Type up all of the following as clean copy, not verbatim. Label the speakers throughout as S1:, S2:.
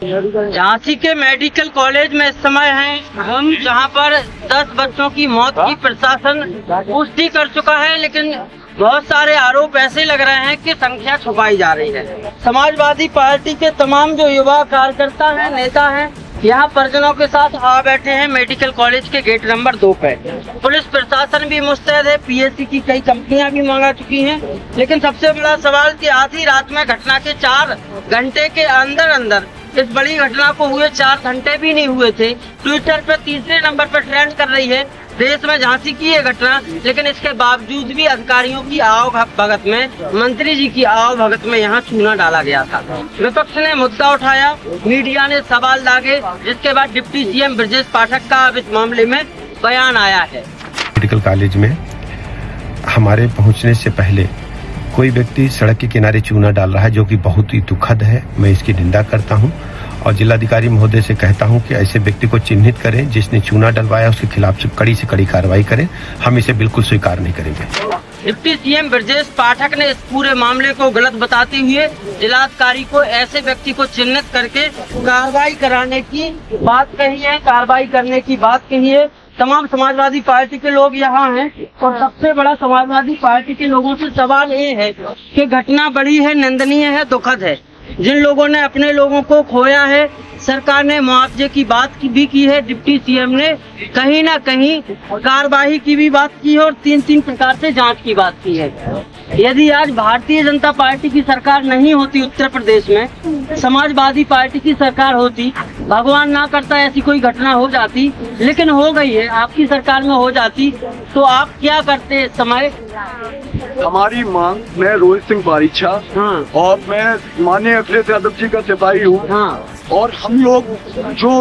S1: झांसी के medical college में इस समय हैं हम, जहां पर 10 बच्चों की मौत की प्रशासन पुष्टि कर चुका है, लेकिन बहुत सारे आरोप ऐसे लग रहे हैं कि संख्या छुपाई जा रही है। समाजवादी पार्टी के तमाम जो युवा कार्यकर्ता हैं, नेता हैं, यहाँ परिजनों के साथ आ बैठे हैं मेडिकल कॉलेज के गेट नंबर 2 पे। पुलिस प्रशासन भी मुस्तैद है, पीएससी की कई कंपनियां भी मंगा चुकी हैं, लेकिन सबसे बड़ा सवाल कि आधी रात में घटना के 4 घंटे के अंदर इस बड़ी घटना को हुए 4 घंटे भी नहीं हुए थे, ट्विटर पे तीसरे नंबर पर ट्रेंड कर रही है देश में झांसी की ये घटना। लेकिन इसके बावजूद भी अधिकारियों की आओ भगत में, मंत्री जी की आओ भगत में यहाँ चूना डाला गया था। विपक्ष ने मुद्दा उठाया, मीडिया ने सवाल दागे, जिसके बाद डिप्टी सीएम ब्रजेश पाठक का अब इस मामले में बयान आया है।
S2: मेडिकल कॉलेज में हमारे पहुंचने से पहले कोई व्यक्ति सड़क के किनारे चूना डाल रहा है, जो कि बहुत ही दुखद है। मैं इसकी निंदा करता हूं और जिलाधिकारी महोदय से कहता हूं कि ऐसे व्यक्ति को चिन्हित करें जिसने चूना डलवाया, उसके खिलाफ कड़ी से कड़ी कार्रवाई करें। हम इसे बिल्कुल स्वीकार नहीं करेंगे।
S1: डिप्टी सीएम ब्रजेश पाठक ने इस पूरे मामले को गलत बताते हुए जिलाधिकारी को ऐसे व्यक्ति को चिन्हित करके कार्रवाई कराने की बात कही है, कार्रवाई करने की बात कही है। तमाम समाजवादी पार्टी के लोग यहाँ हैं और सबसे बड़ा समाजवादी पार्टी के लोगों से सवाल ये है कि घटना बड़ी है, निंदनीय है, दुखद है। जिन लोगों ने अपने लोगों को खोया है, सरकार ने मुआवजे की बात भी की है, डिप्टी सीएम ने कहीं ना कहीं कार्रवाई की भी बात की है और 3 प्रकार से जांच की बात की है। यदि आज भारतीय जनता पार्टी की सरकार नहीं होती उत्तर प्रदेश में, समाजवादी पार्टी की सरकार होती, भगवान ना करता ऐसी कोई घटना हो जाती, लेकिन हो गई है, आपकी सरकार में हो जाती, तो आप क्या करते इस समय?
S3: हमारी मांग, मैं रोहित सिंह बारिछा और मैं माननीय अखिलेश यादव जी का सिपाही हूँ और हम लोग जो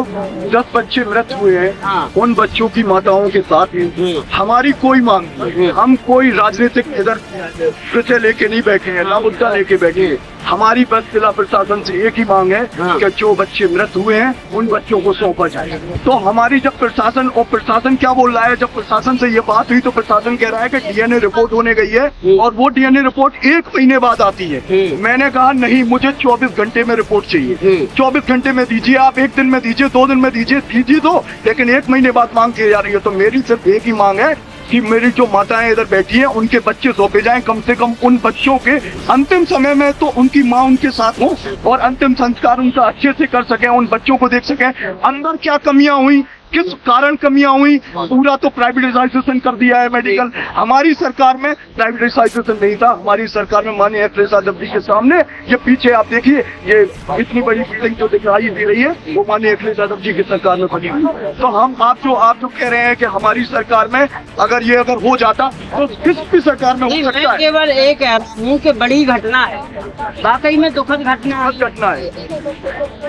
S3: 10 बच्चे मृत हुए हैं उन बच्चों की माताओं के साथ हमारी कोई मांग नहीं। हम कोई राजनीतिक इधर विषय लेके नहीं बैठे हैं, ना मुद्दा लेके बैठे हैं। हमारी बस जिला प्रशासन से एक ही मांग है कि जो बच्चे मृत हुए हैं उन बच्चों को सौंपा जाए। तो हमारी जब प्रशासन क्या बोल रहा है, जब प्रशासन से ये बात हुई तो प्रशासन कह रहा है कि डीएनए रिपोर्ट होने गई है और वो डीएनए रिपोर्ट 1 महीने बाद आती है। मैंने कहा नहीं, मुझे 24 घंटे में रिपोर्ट चाहिए। 24 घंटे में दीजिए, आप 1 दिन में दीजिए, 2 दिन में दीजिए दो, लेकिन 1 महीने बाद मांग की जा रही है। तो मेरी सिर्फ एक ही मांग है कि मेरी जो माताएं इधर बैठी हैं उनके बच्चे सौंपे जाएं। कम से कम उन बच्चों के अंतिम समय में तो उनकी माँ उनके साथ हो और अंतिम संस्कार उनका अच्छे से कर सकें, उन बच्चों को देख सकें अंदर क्या कमियां हुई, किस कारण कमियां हुई। पूरा तो प्राइवेटाइजेशन कर दिया है मेडिकल। हमारी सरकार में प्राइवेटाइजेशन नहीं था, हमारी सरकार में माननीय अखिलेश यादव जी के सामने ये पीछे आप देखिए, ये इतनी बड़ी बिल्डिंग जो दिखाई दे रही है वो माननीय अखिलेश यादव जी की सरकार में बनी हुई। तो हम आप जो कह रहे हैं कि हमारी सरकार में अगर हो जाता तो किस भी सरकार में हो सकता है।
S1: केवल एक है, बड़ी घटना है, वाकई में दुखद घटना
S3: है।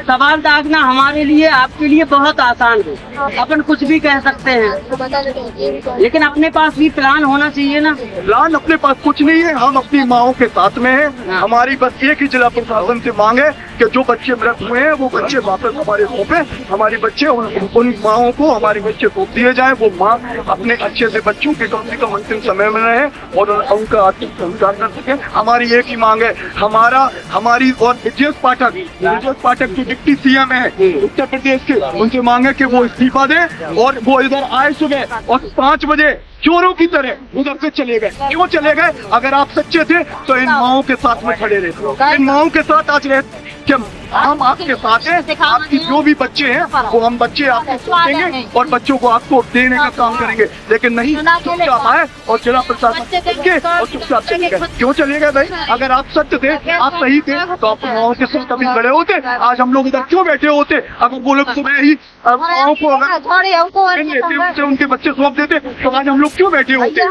S1: सवाल दागना हमारे लिए, आपके लिए बहुत आसान है, अपन कुछ भी कह सकते हैं, लेकिन अपने पास भी प्लान होना चाहिए ना।
S3: प्लान अपने पास कुछ नहीं है, हम अपनी माओं के साथ में हैं। हमारी बस एक ही जिला प्रशासन से मांग है कि जो बच्चे मृत हुए हैं वो बच्चे वापस हमारे सौंपे, हमारे बच्चे उन माओं को हमारे बच्चे सौंप दिए जाए। वो माँ अपने अच्छे से बच्चों के कम से कम अंतिम समय में रहे और उनका अंतिम संस्कार कर सके। हमारी एक ही मांग है, हमारी और ब्रजेश पाठक जो डिप्टी सीएम है उत्तर प्रदेश के, उनसे मांग है कि वो इस्तीफा दे और वो इधर आए सुबह और 5 बजे चोरों की तरह उधर से चले गए। क्यों चले गए? अगर आप सच्चे थे तो इन माओं के साथ में खड़े रहते, इन माओं के साथ आज रहते कि हम आपके साथ हैं, आपकी जो भी बच्चे हैं वो हम बच्चे आपको देंगे और बच्चों को आपको देने का काम करेंगे। लेकिन नहीं, चुपचाप आए और जिला प्रशासन के और चुपचाप चले गए। क्यों चले गए भाई? अगर आप सत्य थे, आप सही थे तो आप माओं के साथ कभी खड़े होते, आज हम लोग इधर क्यों बैठे होते? अगर वो लोग सुबह ही माओं को अगर उनके बच्चे सौंप देते तो आज हम लोग क्यों बैठे होते?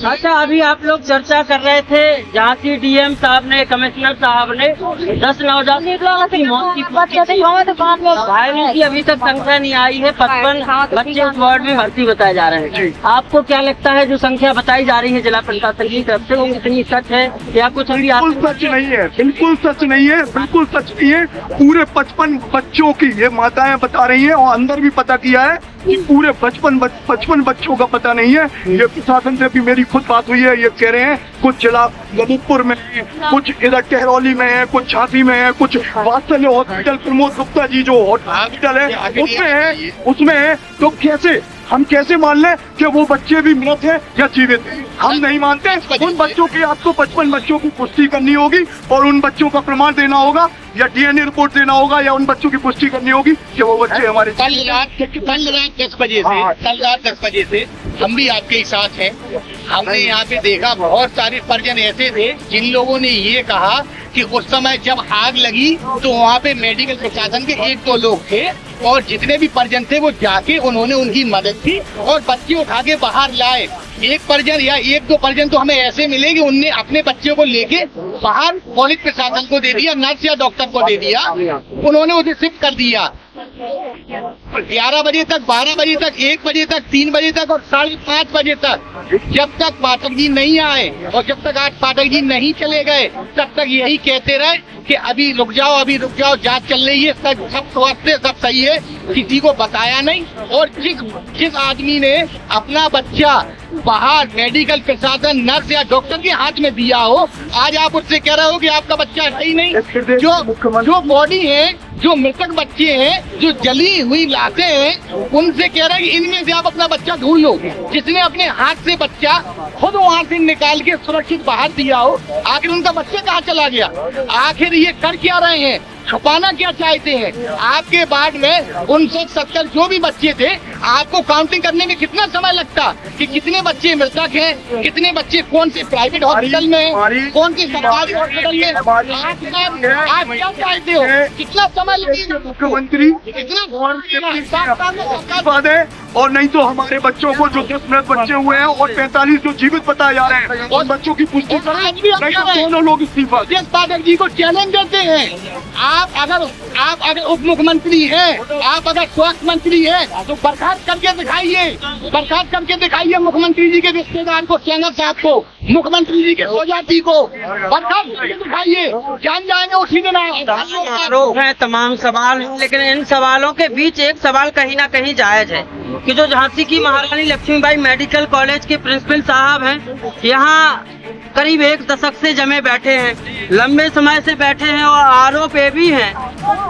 S1: अच्छा, अभी आप लोग चर्चा कर रहे थे, झांसी डीएम साहब ने, कमिश्नर साहब ने 10 नवजात की मौत की घायलों की अभी तक संख्या नहीं आई है। 55 बच्चे इस वार्ड में भर्ती बताए जा रहे हैं। आपको क्या लगता है जो संख्या बताई जा रही है जिला प्रशासन की तरफ से, वो कितनी सच है या कुछ अभी?
S3: बिल्कुल सच नहीं है, बिल्कुल सच नहीं है, बिल्कुल सच नहीं है। पूरे 55 बच्चों की ये माताएं बता रही हैं और अंदर भी पता किया है कि पूरे 55 बच्चों का पता नहीं है। है। ये प्रशासन से भी मेरी खुद बात हुई है, ये कह रहे हैं कुछ जिला ललितपुर में है, कुछ इधर टहरौली में है, कुछ झांसी में है, कुछ वात्सल्य हॉस्पिटल प्रमोद गुप्ता जी जो हॉस्पिटल है उसमें है। तो कैसे हम कैसे मान लें कि वो बच्चे भी मृत हैं या जीवित हैं? हम नहीं मानते। उन बच्चों की आपको 55 बच्चों की पुष्टि करनी होगी और उन बच्चों का प्रमाण देना होगा या डीएनए रिपोर्ट देना होगा या उन बच्चों की पुष्टि करनी होगी कि वो बच्चे हमारे।
S4: कल रात 10 बजे से हम भी आपके ही साथ हैं। हमने यहाँ पे देखा बहुत सारे परिजन ऐसे थे जिन लोगों ने ये कहा कि उस समय जब आग लगी तो वहाँ पे मेडिकल प्रशासन के 1-2 लोग थे और जितने भी परिजन थे वो जाके उन्होंने उनकी मदद की और बच्चे उठा के बाहर लाए। एक परिजन या 1-2 परिजन तो हमें ऐसे मिले कि उनने अपने बच्चों को लेके बाहर पुलिस प्रशासन को दे दिया, नर्स या डॉक्टर को दे दिया, उन्होंने उसे शिफ्ट कर दिया। 11 बजे तक, 12 बजे तक, 1 बजे तक, 3 बजे तक और 5:30 बजे तक जब तक पाठक जी नहीं आए और जब तक आज पाठक जी नहीं चले गए तब तक यही कहते रहे कि अभी रुक जाओ, जांच चल रही है, सब स्वस्थ है, सब सही है। किसी को बताया नहीं और जिस आदमी ने अपना बच्चा बाहर मेडिकल प्रशासन, नर्स या डॉक्टर के हाथ में दिया हो, आज आप उससे कह रहे हो कि आपका बच्चा है ही नहीं। जो बॉडी है, जो मृतक बच्चे हैं, जो जली हुई लाशें हैं, उनसे कह रहे हैं कि इनमें से आप अपना बच्चा ढूंढ लो। जिसने अपने हाथ से बच्चा खुद वहाँ से निकाल के सुरक्षित बाहर दिया हो, आखिर उनका बच्चा कहाँ चला गया? आखिर ये कर क्या रहे हैं? छुपाना क्या चाहते हैं? आपके वार्ड में 69-70 जो भी बच्चे थे, आपको काउंटिंग करने में कितना समय लगता कि कितने बच्चे मृतक हैं, कितने बच्चे कौन से प्राइवेट हॉस्पिटल में, कौन से सरकारी हॉस्पिटल में? आप क्या चाहते हो? कितना समय लगेगा?
S3: मुख्यमंत्री और नहीं तो हमारे बच्चों को जो 10 मृत बच्चे हुए हैं और 45 जो जीवित बताए जा रहे हैं और बच्चों की पुष्टि करें, नहीं तो दोनों लोग इस्तीफा।
S4: पाठक जी को चैलेंज देते हैं, आप अगर उप मुख्यमंत्री हैं, आप अगर स्वास्थ्य मंत्री हैं तो बर्खास्त करके दिखाइए मुख्यमंत्री जी के रिश्तेदार को, सेंगर साहब को, मुख्यमंत्री जी के सोजाती को बर्खास्त करके दिखाइए। जान जाएंगे उसी दिन।
S1: आरोप है, तमाम सवाल हैं, लेकिन इन सवालों के बीच एक सवाल कहीं ना कहीं जायज है कि जो झांसी की महारानी लक्ष्मीबाई मेडिकल कॉलेज के प्रिंसिपल साहब हैं, यहाँ करीब 1 दशक से जमे बैठे हैं, लंबे समय से बैठे हैं और आरोप ये भी है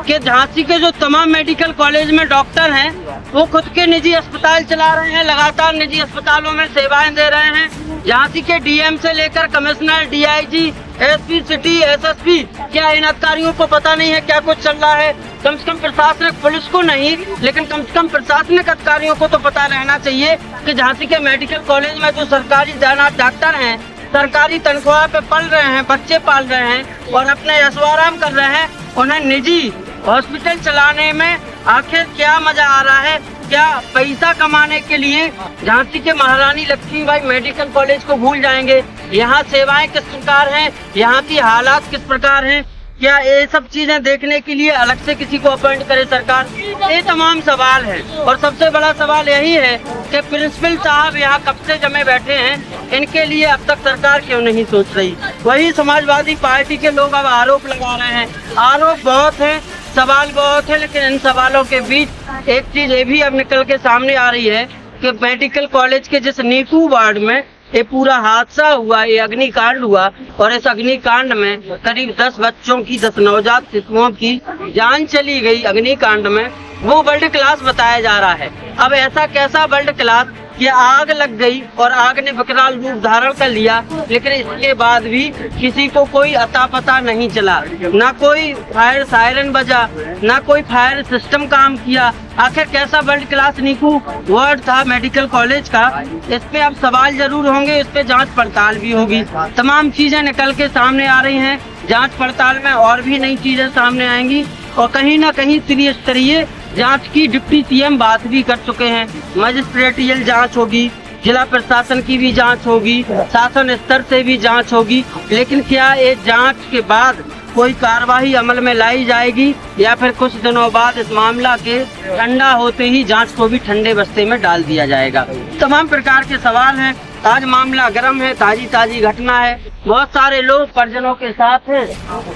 S1: कि झांसी के जो तमाम मेडिकल कॉलेज में डॉक्टर हैं वो खुद के निजी अस्पताल चला रहे हैं, लगातार निजी अस्पतालों में सेवाएं दे रहे हैं। झांसी के डीएम से लेकर commissioner, DIG, SP city, SSP, क्या इन अधिकारियों को पता नहीं है क्या कुछ चल रहा है? कम से कम प्रशासनिक, पुलिस को नहीं लेकिन कम से कम प्रशासनिक अधिकारियों को तो पता रहना चाहिए कि झांसी के मेडिकल कॉलेज में जो सरकारी डॉक्टर हैं, सरकारी तनख्वाह पे पल रहे हैं, बच्चे पाल रहे हैं और अपने ऐशोआराम कर रहे हैं, उन्हें निजी हॉस्पिटल चलाने में आखिर क्या मजा आ रहा है? क्या पैसा कमाने के लिए झांसी के महारानी लक्ष्मीबाई मेडिकल कॉलेज को भूल जाएंगे? यहाँ सेवाएं किस प्रकार हैं, यहाँ की हालात किस प्रकार हैं? क्या ये सब चीजें देखने के लिए अलग से किसी को अपॉइंट करे सरकार? ये तमाम सवाल है और सबसे बड़ा सवाल यही है कि प्रिंसिपल साहब यहाँ कब से जमे बैठे हैं, इनके लिए अब तक सरकार क्यों नहीं सोच रही? वही समाजवादी पार्टी के लोग अब आरोप लगा रहे हैं। आरोप बहुत है, सवाल बहुत है, लेकिन इन सवालों के बीच एक चीज ये भी अब निकल के सामने आ रही है कि मेडिकल कॉलेज के जिस नीकू वार्ड में ये पूरा हादसा हुआ, ये अग्निकांड हुआ और इस अग्निकांड में करीब 10 बच्चों की, 10 नवजात शिशुओं की जान चली गई अग्निकांड में, वो वर्ल्ड क्लास बताया जा रहा है। अब ऐसा कैसा वर्ल्ड क्लास कि आग लग गई और आग ने विकराल रूप धारण कर लिया, लेकिन इसके बाद भी किसी को कोई अता पता नहीं चला, ना कोई फायर सायरन बजा, ना कोई फायर सिस्टम काम किया। आखिर कैसा वर्ल्ड क्लास नीकू वार्ड था मेडिकल कॉलेज का? इस पे अब सवाल जरूर होंगे, इस पे जांच पड़ताल भी होगी। तमाम चीजें निकल के सामने आ रही हैं, जांच पड़ताल में और भी नई चीजें सामने आएंगी और कहीं ना कहीं त्रिस्तरीय जांच की डिप्टी सीएम बात भी कर चुके हैं। मजिस्ट्रेटियल जांच होगी, जिला प्रशासन की भी जांच होगी, शासन स्तर से भी जांच होगी, लेकिन क्या ये जांच के बाद कोई कार्रवाई अमल में लाई जाएगी या फिर कुछ दिनों बाद इस मामला के ठंडा होते ही जांच को भी ठंडे बस्ते में डाल दिया जाएगा? तमाम प्रकार के सवाल हैं। आज मामला गर्म है, ताजी घटना है, बहुत सारे लोग परिजनों के साथ हैं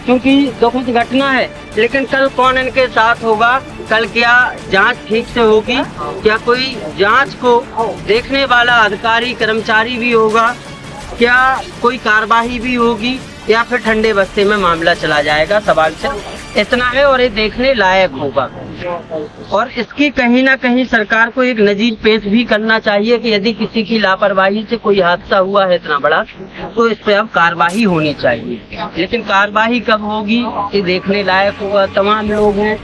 S1: क्योंकि दुखद घटना है, लेकिन कल कौन इनके साथ होगा कल क्या जांच ठीक से होगी? क्या कोई जांच को देखने वाला अधिकारी कर्मचारी भी होगा? क्या कोई कार्यवाही भी होगी या फिर ठंडे बस्ते में मामला चला जाएगा? सवाल सिर्फ इतना है और ये देखने लायक होगा। और इसकी कहीं ना कहीं सरकार को एक नजीर पेश भी करना चाहिए कि यदि किसी की लापरवाही से कोई हादसा हुआ है इतना बड़ा, तो इस पे अब कार्रवाई होनी चाहिए। लेकिन कार्रवाई कब होगी ये देखने लायक होगा। तमाम लोग हैं,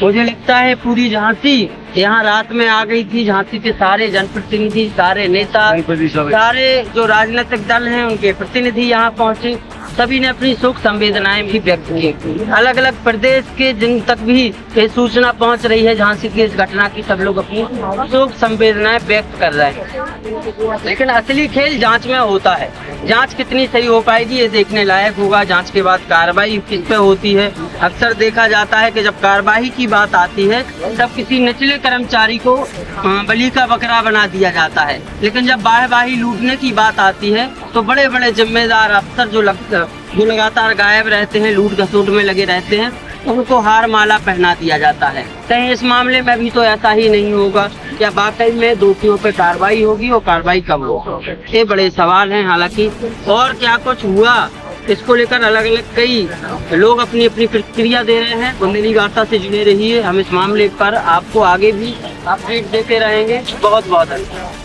S1: मुझे लगता है पूरी झांसी यहाँ रात में आ गई थी। झांसी के सारे जनप्रतिनिधि, सारे नेता, सारे जो राजनीतिक दल हैं उनके प्रतिनिधि यहाँ पहुँचे। सभी ने अपनी शोक संवेदनाएं भी व्यक्त की। अलग अलग प्रदेश के जिन तक भी ये सूचना पहुंच रही है झांसी की इस घटना की, सब लोग अपनी शोक संवेदनाएं व्यक्त कर रहे हैं। लेकिन असली खेल जांच में होता है। जांच कितनी सही हो पाएगी ये देखने लायक होगा। जांच के बाद कार्रवाई किस पे होती है? अक्सर देखा जाता है कि जब कार्रवाई की बात आती है तब किसी निचले कर्मचारी को बलि का बकरा बना दिया जाता है, लेकिन जब वाहवाही लूटने की बात आती है तो बड़े बड़े जिम्मेदार अफसर जो लगातार गायब रहते हैं, लूट खसोट में लगे रहते हैं, उनको हार माला पहना दिया जाता है। कहीं इस मामले में भी तो ऐसा ही नहीं होगा? क्या वाकई में दोषियों पे कार्रवाई होगी और कार्रवाई कब होगी? ये बड़े सवाल हैं। हालांकि और क्या कुछ हुआ इसको लेकर अलग अलग कई लोग अपनी अपनी प्रतिक्रिया दे रहे हैं। बुंदेली वार्ता से जुड़े रहिए, हम इस मामले पर आपको आगे भी अपडेट देते रहेंगे। बहुत बहुत धन्यवाद।